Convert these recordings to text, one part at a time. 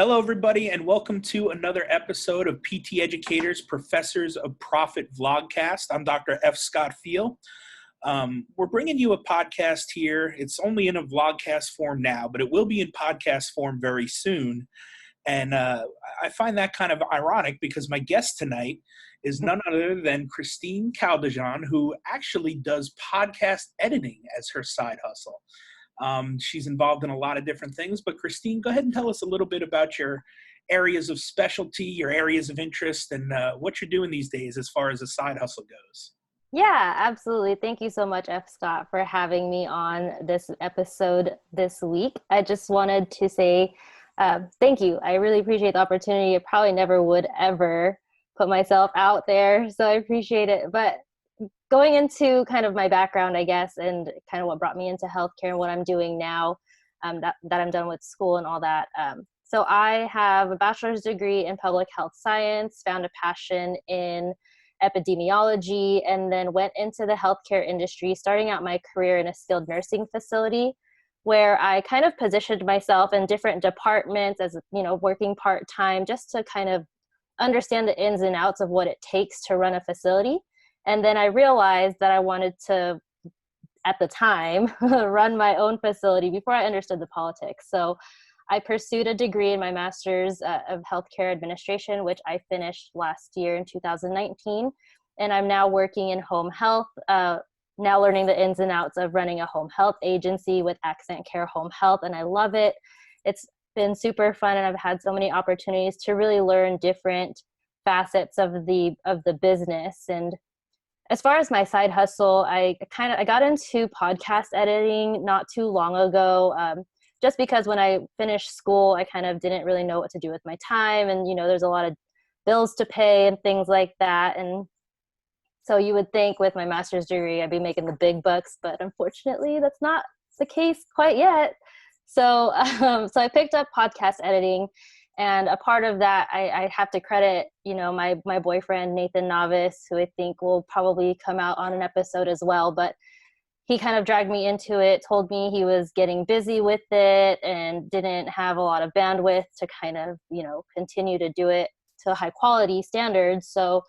Hello, everybody, and welcome to another episode of PT Educator's Professors of Profit VLOGCAST. I'm Dr. F Scott Feil. We're bringing you a podcast here. It's only in a vlogcast form now, but it will be in podcast form very soon. And I find that kind of ironic because my guest tonight is none other than Christine Caldejon, who actually does podcast editing as her side hustle. She's involved in a lot of different things, but Christine, go ahead and tell us a little bit about your areas of specialty, your areas of interest, and what you're doing these days as far as a side hustle goes. Yeah, absolutely. Thank you so much, F. Scott, for having me on this episode this week. I just wanted to say thank you. I really appreciate the opportunity. I probably never would ever put myself out there, so I appreciate it. But going into kind of my background, I guess, and kind of what brought me into healthcare and what I'm doing now, that I'm done with school and all that. So I have a bachelor's degree in public health science, found a passion in epidemiology, and then went into the healthcare industry, starting out my career in a skilled nursing facility where I kind of positioned myself in different departments as, working part-time just to kind of understand the ins and outs of what it takes to run a facility. And then I realized that I wanted to, at the time, run my own facility before I understood the politics. So I pursued a degree in my master's of healthcare administration, which I finished last year in 2019. And I'm now working in home health, now learning the ins and outs of running a home health agency with Accent Care Home Health. And I love it. It's been super fun. And I've had so many opportunities to really learn different facets of the business. And as far as my side hustle, I got into podcast editing not too long ago, just because when I finished school, I kind of didn't really know what to do with my time. And, there's a lot of bills to pay and things like that. And so you would think with my master's degree, I'd be making the big bucks, but unfortunately that's not the case quite yet. So, so I picked up podcast editing. And a part of that, I have to credit, my boyfriend, Nathan Novice, who I think will probably come out on an episode as well. But he kind of dragged me into it, told me he was getting busy with it and didn't have a lot of bandwidth to kind of, continue to do it to high quality standards. So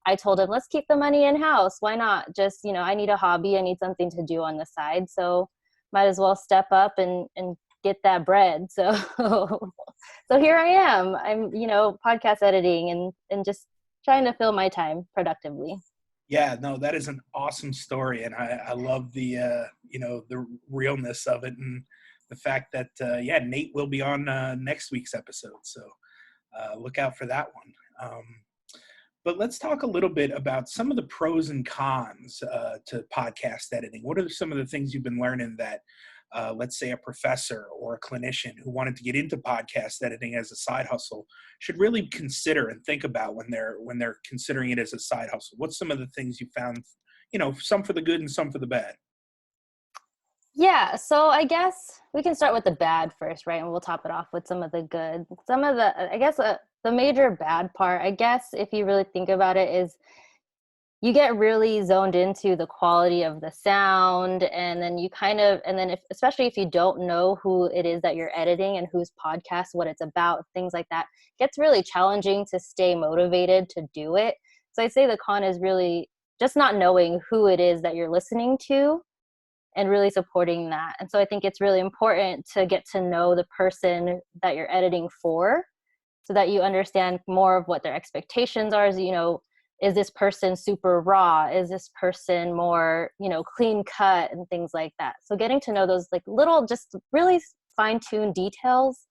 I told him, let's keep the money in-house. Why not? Just, I need a hobby. I need something to do on the side. So might as well step up and get that bread. So so here I am. I'm, podcast editing and just trying to fill my time productively. Yeah, no, that is an awesome story. And I love the, the realness of it and the fact that, Nate will be on next week's episode. So look out for that one. But let's talk a little bit about some of the pros and cons to podcast editing. What are some of the things you've been learning that let's say a professor or a clinician who wanted to get into podcast editing as a side hustle should really consider and think about when they're considering it as a side hustle? What's some of the things you found, some for the good and some for the bad? Yeah, so I guess we can start with the bad first, right? And we'll top it off with some of the good. Some of the major bad part, I guess, if you really think about it, is you get really zoned into the quality of the sound, and then especially if you don't know who it is that you're editing and whose podcast, what it's about, things like that, it gets really challenging to stay motivated to do it. So I'd say the con is really just not knowing who it is that you're listening to and really supporting that. And so I think it's really important to get to know the person that you're editing for so that you understand more of what their expectations are. Is this person super raw? Is this person more, clean cut and things like that? So getting to know those little, just really fine-tuned details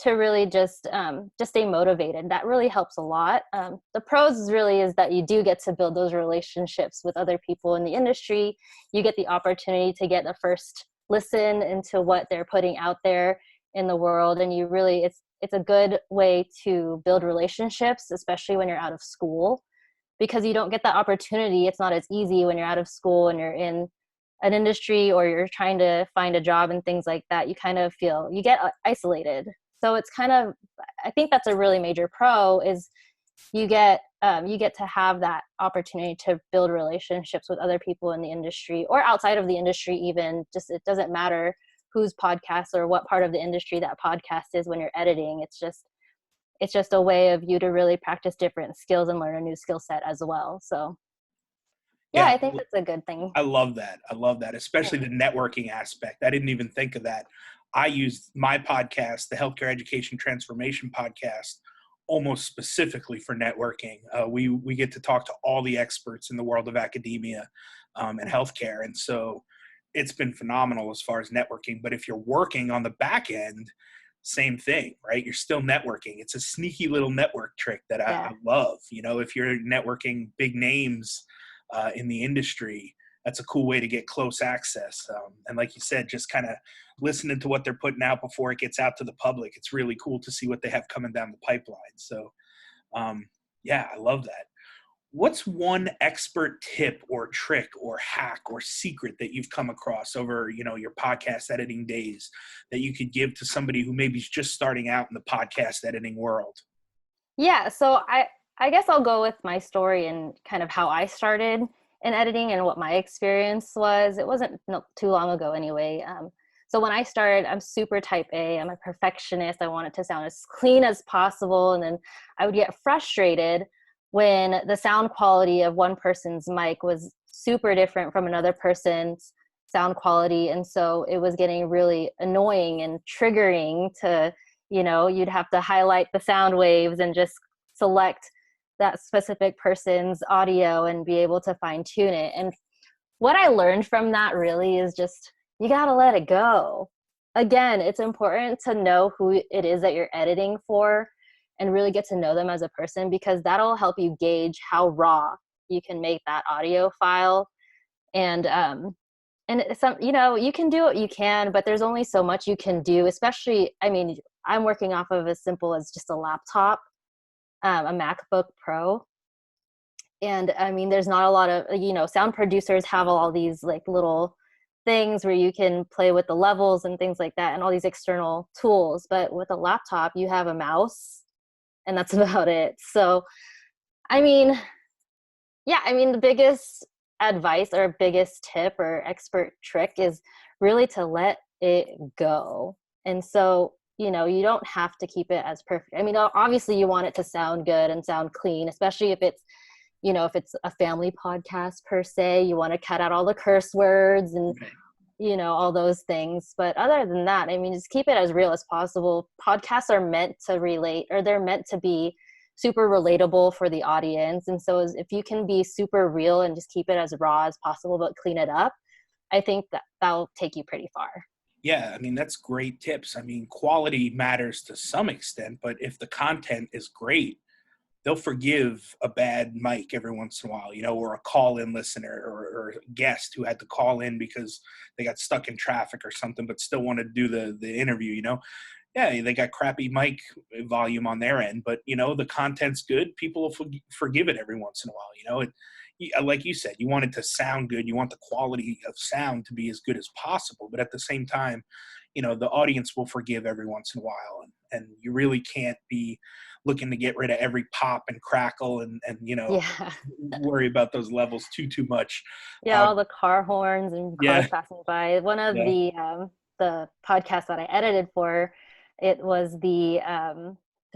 to really just stay motivated. That really helps a lot. The pros is that you do get to build those relationships with other people in the industry. You get the opportunity to get a first listen into what they're putting out there in the world. And it's a good way to build relationships, especially when you're out of school, because you don't get that opportunity. It's not as easy when you're out of school and you're in an industry or you're trying to find a job and things like that. You kind of you get isolated. So it's I think that's a really major pro is you get to have that opportunity to build relationships with other people in the industry or outside of the industry even. Just, it doesn't matter whose podcast or what part of the industry that podcast is when you're editing. It's just a way of you to really practice different skills and learn a new skill set as well. So yeah, Yeah, I think that's a good thing. I love that. I love that, especially the networking aspect. I didn't even think of that. I used my podcast, the Healthcare Education Transformation Podcast, almost specifically for networking. We get to talk to all the experts in the world of academia and healthcare. And so it's been phenomenal as far as networking. But if you're working on the back end, same thing, right? You're still networking. It's a sneaky little network trick that I love. You know, if you're networking big names in the industry, that's a cool way to get close access. And like you said, just kind of listening to what they're putting out before it gets out to the public. It's really cool to see what they have coming down the pipeline. So yeah, I love that. What's one expert tip or trick or hack or secret that you've come across over, you know, your podcast editing days that you could give to somebody who maybe is just starting out in the podcast editing world? Yeah, so I guess I'll go with my story and kind of how I started in editing and what my experience was. It wasn't too long ago anyway. So when I started, I'm super type A. I'm a perfectionist. I want it to sound as clean as possible. And then I would get frustrated when the sound quality of one person's mic was super different from another person's sound quality. And so it was getting really annoying and triggering to, you know, you'd have to highlight the sound waves and just select that specific person's audio and be able to fine tune it. And what I learned from that really is just, you got to let it go. Again, it's important to know who it is that you're editing for and really get to know them as a person, because that'll help you gauge how raw you can make that audio file. And some, you know, you can do what you can, but there's only so much you can do, especially, I mean, I'm working off of as simple as just a laptop, a MacBook Pro. And I mean, there's not a lot of, you know, sound producers have all these like little things where you can play with the levels and things like that and all these external tools. But with a laptop, you have a mouse and that's about it. So, I mean, yeah, I mean, the biggest advice or biggest tip or expert trick is really to let it go. And so, you know, you don't have to keep it as perfect. I mean, obviously you want it to sound good and sound clean, especially if it's, you know, if it's a family podcast per se, you want to cut out all the curse words and, you know, all those things. But other than that, I mean, just keep it as real as possible. Podcasts are meant to relate, or they're meant to be super relatable for the audience. And so if you can be super real and just keep it as raw as possible, but clean it up, I think that'll take you pretty far. Yeah, I mean, that's great tips. I mean, quality matters to some extent, but if the content is great, they'll forgive a bad mic every once in a while, you know, or a call-in listener or a guest who had to call in because they got stuck in traffic or something, but still wanted to do the interview, you know. Yeah, they got crappy mic volume on their end, but, you know, the content's good. People will forgive it every once in a while, you know. Like you said, you want it to sound good. You want the quality of sound to be as good as possible. But at the same time, you know, the audience will forgive every once in a while. And you really can't be looking to get rid of every pop and crackle and you know, Yeah. worry about those levels too much. Yeah, all the car horns and cars Yeah. passing by. One of Yeah. the podcasts that I edited for, it was the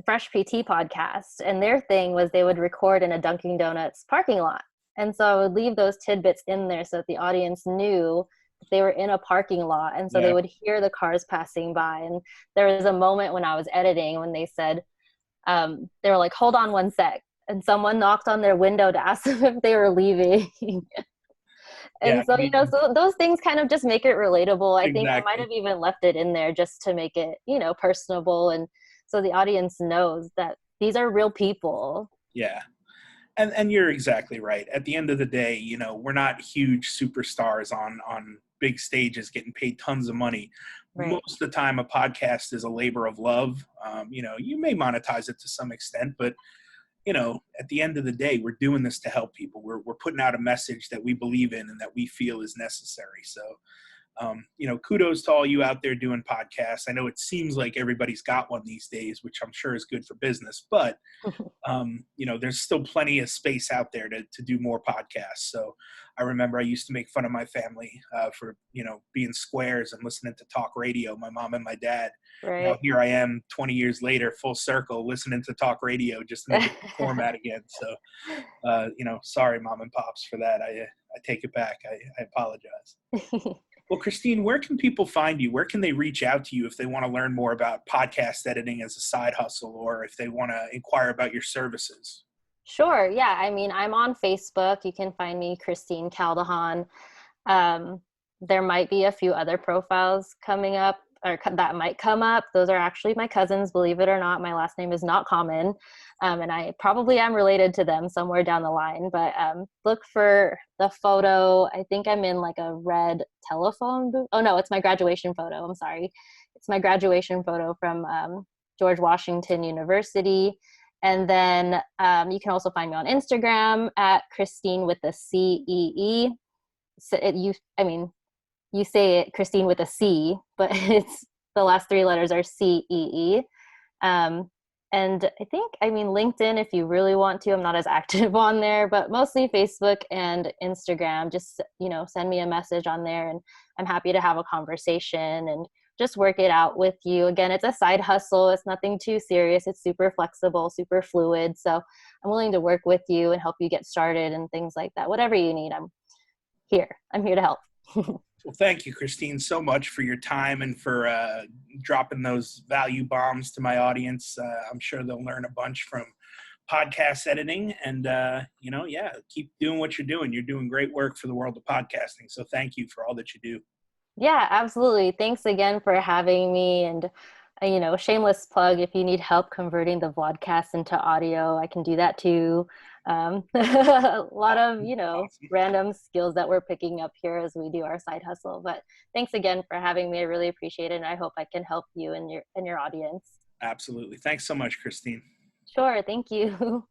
Fresh PT podcast, and their thing was they would record in a Dunkin' Donuts parking lot. And so I would leave those tidbits in there so that the audience knew that they were in a parking lot, and so Yeah. they would hear the cars passing by. And there was a moment when I was editing when they said, they were like, hold on one sec. And someone knocked on their window to ask them if they were leaving. Yeah. And so, I you know, mean, so those things kind of just make it relatable. I think I might exactly. have even left it in there just to make it, you know, personable. And so the audience knows that these are real people. Yeah. And you're exactly right. At the end of the day, you know, we're not huge superstars on big stages getting paid tons of money. Right. Most of the time, a podcast is a labor of love. You know, you may monetize it to some extent, but you know, at the end of the day, we're doing this to help people. We're putting out a message that we believe in and that we feel is necessary. So, Kudos to all you out there doing podcasts. I know it seems like everybody's got one these days, which I'm sure is good for business, but there's still plenty of space out there to do more podcasts. So I remember I used to make fun of my family for, being squares and listening to talk radio, my mom and my dad. Right. Now here I am 20 years later, full circle, listening to talk radio just to make it format again. So, sorry, mom and pops, for that. I take it back. I apologize. Well, Christine, where can people find you? Where can they reach out to you if they want to learn more about podcast editing as a side hustle, or if they want to inquire about your services? Sure. Yeah. I mean, I'm on Facebook. You can find me, Christine Caldejon. There might be a few other profiles coming up, or that might come up. Those are actually my cousins, believe it or not. My last name is not common. And I probably am related to them somewhere down the line, but look for the photo. I think I'm in like a red telephone booth. Oh no, it's my graduation photo. I'm sorry. It's my graduation photo from George Washington University. And then you can also find me on Instagram at Christine with the CEE. So you say it Christine with a C, but it's the last three letters are CEE. And LinkedIn, if you really want to. I'm not as active on there, but mostly Facebook and Instagram. Just, send me a message on there, and I'm happy to have a conversation and just work it out with you. Again, it's a side hustle. It's nothing too serious. It's super flexible, super fluid. So I'm willing to work with you and help you get started and things like that. Whatever you need, I'm here to help. Well, thank you, Christine, so much for your time and for dropping those value bombs to my audience. I'm sure they'll learn a bunch from podcast editing, and, keep doing what you're doing. You're doing great work for the world of podcasting. So thank you for all that you do. Yeah, absolutely. Thanks again for having me. And, shameless plug, if you need help converting the VLOGCAST into audio, I can do that too. A lot of, Awesome. random skills that we're picking up here as we do our side hustle. But thanks again for having me. I really appreciate it. And I hope I can help you and your audience. Absolutely. Thanks so much, Christine. Sure. Thank you.